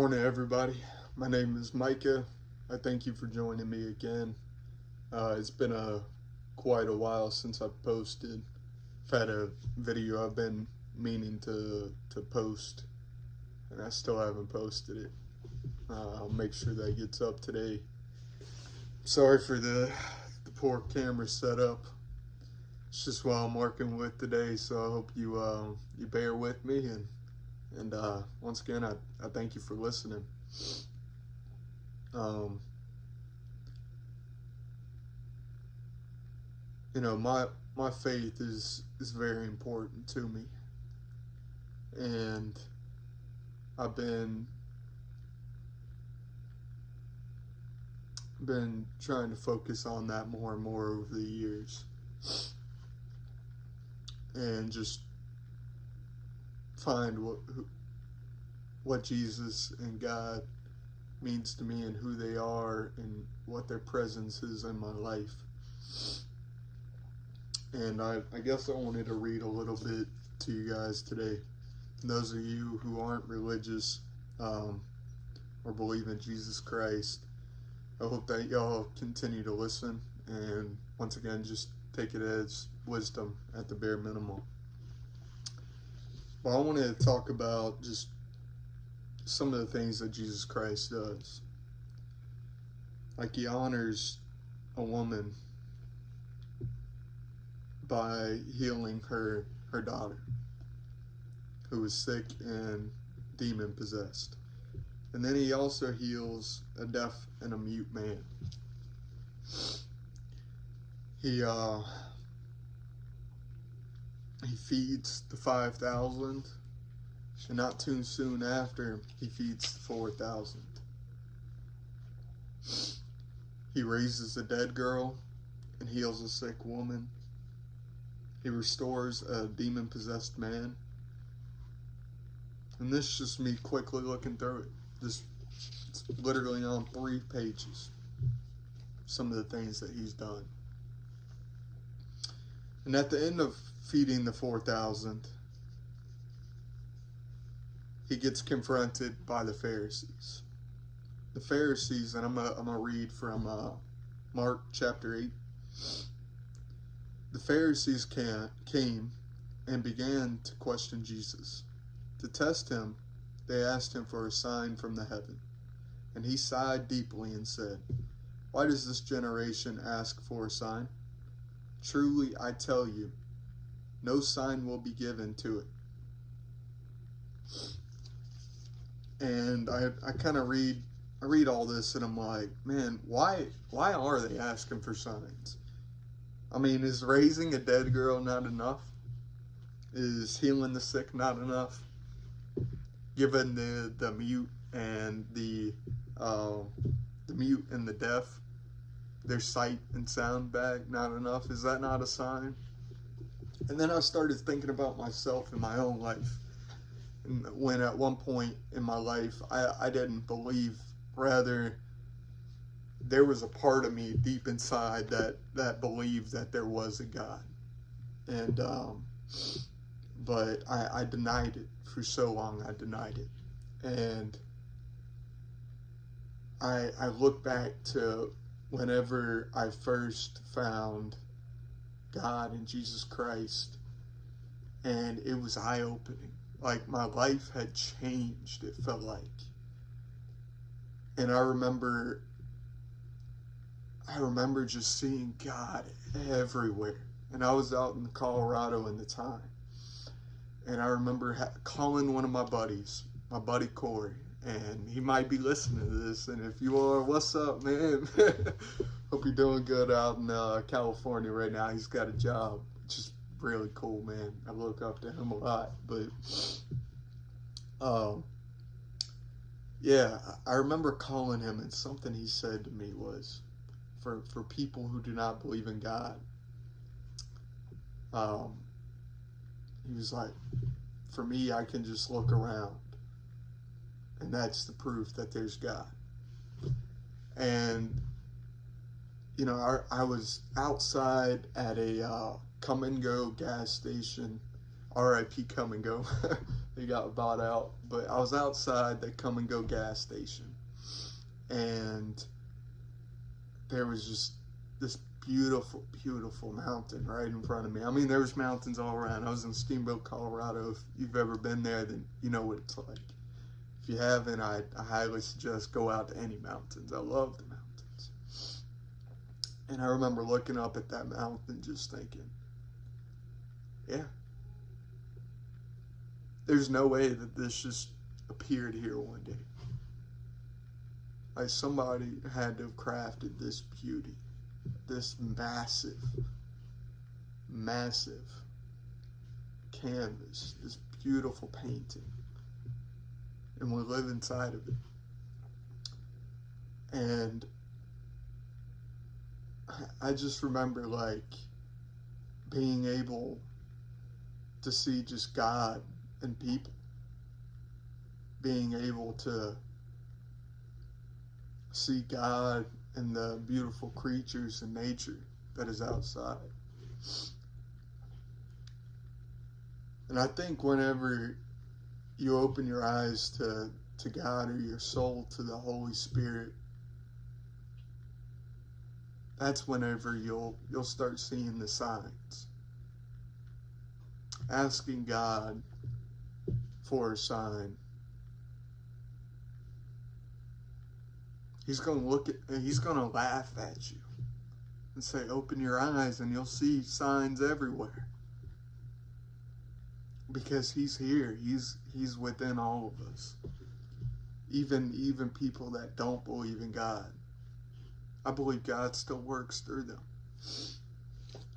Morning, everybody. My name is Micah. I thank you for joining me again. It's been quite a while since I've posted. I've had a video I've been meaning to post, and I still haven't posted it. I'll make sure that gets up today. Sorry for the poor camera setup. It's just what I'm working with today, so I hope you bear with me and once again, I thank you for listening. My faith is very important to me, and I've been trying to focus on that more and more over the years, and just find what Jesus and God means to me and who they are and what their presence is in my life. And I guess I wanted to read a little bit to you guys today. And those of you who aren't religious or believe in Jesus Christ, I hope that y'all continue to listen and once again just take it as wisdom at the bare minimum. Well, I want to talk about just some of the things that Jesus Christ does. Like, he honors a woman by healing her daughter who was sick and demon possessed. And then he also heals a deaf and a mute man. He feeds the 5,000, and not too soon after, he feeds the 4,000. He raises a dead girl and heals a sick woman. He restores a demon-possessed man. And this is just me quickly looking through it. It's literally on 3 pages. Some of the things that he's done. And at the end of feeding the 4,000, he gets confronted by the Pharisees. The Pharisees, and I'm gonna read from Mark chapter 8. The Pharisees came and began to question Jesus. To test him, they asked him for a sign from the heaven. And he sighed deeply and said, "Why does this generation ask for a sign? Truly, I tell you, no sign will be given to it." And I kind of read all this and I'm like, man, why are they asking for signs? I mean, is raising a dead girl not enough? Is healing the sick not enough? Giving the mute and the mute and the deaf their sight and sound back not enough? Is that not a sign? And then I started thinking about myself in my own life. And when at one point in my life, I didn't believe, rather, there was a part of me deep inside that believed that there was a God. And, but I denied it for so long. I denied it. And I look back to whenever I first found God and Jesus Christ, and it was eye-opening. Like, my life had changed, it felt like. And I remember just seeing God everywhere. And I was out in Colorado in the time. And I remember calling one of my buddies, my buddy Corey. And he might be listening to this. And if you are, what's up, man? Hope you're doing good out in California right now. He's got a job, which is really cool, man. I look up to him a lot. But yeah, I remember calling him, and something he said to me was, for people who do not believe in God, he was like, for me, I can just look around, and that's the proof that there's God. And you know, I was outside at a Come and Go gas station, RIP Come and Go. He got bought out. But I was outside the Come and Go gas station, and there was just this beautiful, beautiful mountain right in front of me. I mean, there was mountains all around. I was in Steamboat, Colorado. If you've ever been there, then you know what it's like. If you haven't, I highly suggest go out to any mountains. I love the mountains. And I remember looking up at that mountain just thinking, yeah, there's no way that this just appeared here one day. Like somebody had to have crafted this beauty, this massive, massive canvas, this beautiful painting. And we live inside of it. And I just remember like being able to see just God and people, being able to see God and the beautiful creatures and nature that is outside. And I think whenever you open your eyes to God, or your soul to the Holy Spirit, that's whenever you'll start seeing the signs. Asking God for a sign. He's going to laugh at you and say, open your eyes and you'll see signs everywhere. Because he's here. He's within all of us. Even people that don't believe in God. I believe God still works through them.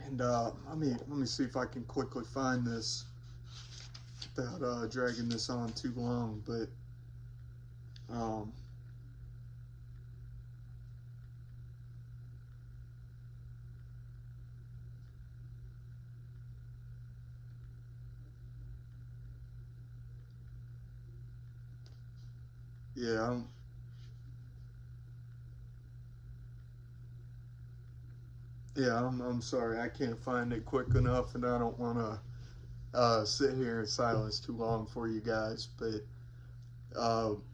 And let me see if I can quickly find this without dragging this on too long. But yeah, I'm sorry, I can't find it quick enough, and I don't want to sit here in silence too long for you guys. But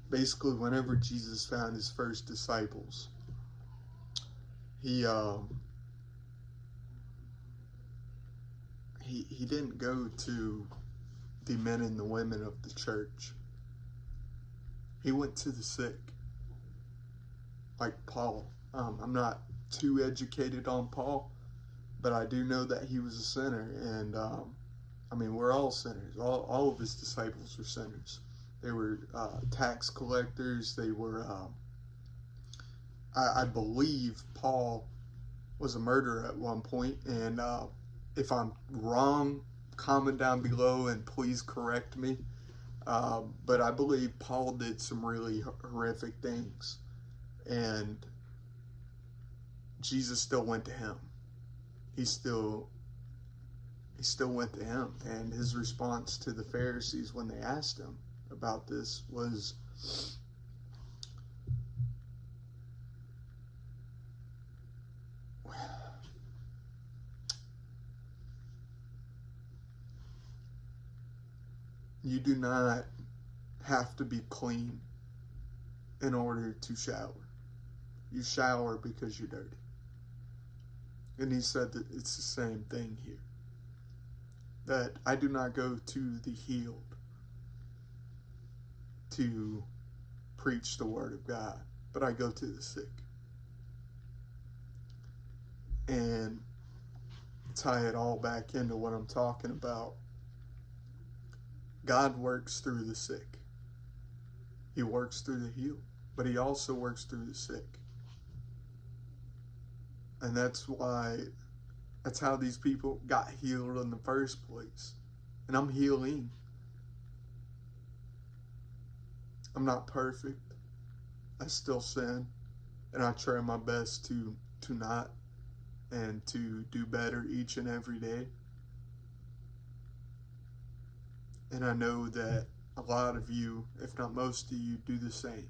basically, whenever Jesus found his first disciples, he didn't go to the men and the women of the church. He went to the sick, like Paul. I'm not too educated on Paul, but I do know that he was a sinner, and I mean, we're all sinners. All of his disciples were sinners. They were tax collectors. They were, I believe Paul was a murderer at one point, and if I'm wrong, comment down below and please correct me. But I believe Paul did some really horrific things, and Jesus still went to him. He still went to him, and his response to the Pharisees when they asked him about this was, you do not have to be clean in order to shower. You shower because you're dirty. And he said that it's the same thing here. That I do not go to the healed to preach the word of God, but I go to the sick. And tie it all back into what I'm talking about. God works through the sick. He works through the healed, but he also works through the sick. And that's how these people got healed in the first place. And I'm healing. I'm not perfect. I still sin. And I try my best to not, and to do better each and every day. And I know that a lot of you, if not most of you, do the same.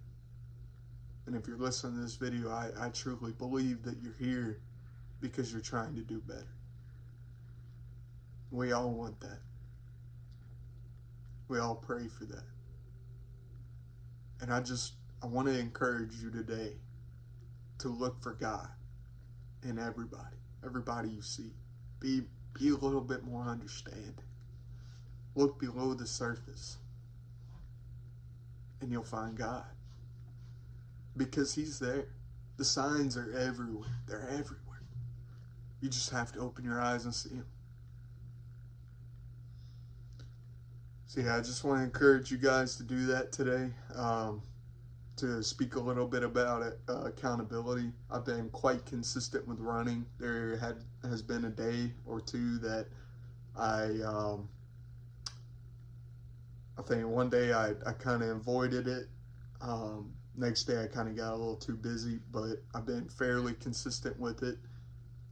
And if you're listening to this video, I truly believe that you're here because you're trying to do better. We all want that. We all pray for that. And I want to encourage you today to look for God in everybody you see. Be a little bit more understanding. Look below the surface, and you'll find God. Because He's there. The signs are everywhere. They're everywhere. You just have to open your eyes and see Him. So yeah, I just want to encourage you guys to do that today. To speak a little bit about it, accountability. I've been quite consistent with running. There has been a day or two that I think one day I kind of avoided it. Next day I kind of got a little too busy, but I've been fairly consistent with it,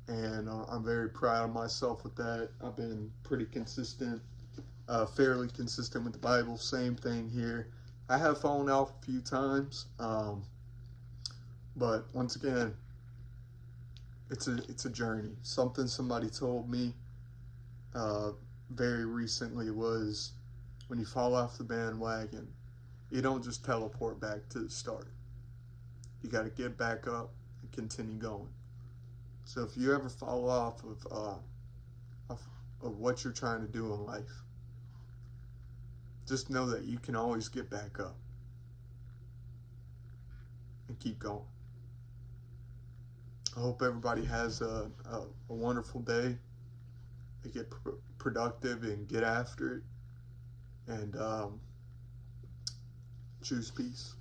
and I'm very proud of myself with that. I've been pretty consistent, fairly consistent with the Bible. Same thing here. I have fallen off a few times, but once again, it's a journey. Something somebody told me very recently was, when you fall off the bandwagon, you don't just teleport back to the start. You got to get back up and continue going. So if you ever fall off of what you're trying to do in life, just know that you can always get back up and keep going. I hope everybody has a wonderful day. They get productive and get after it, and choose peace.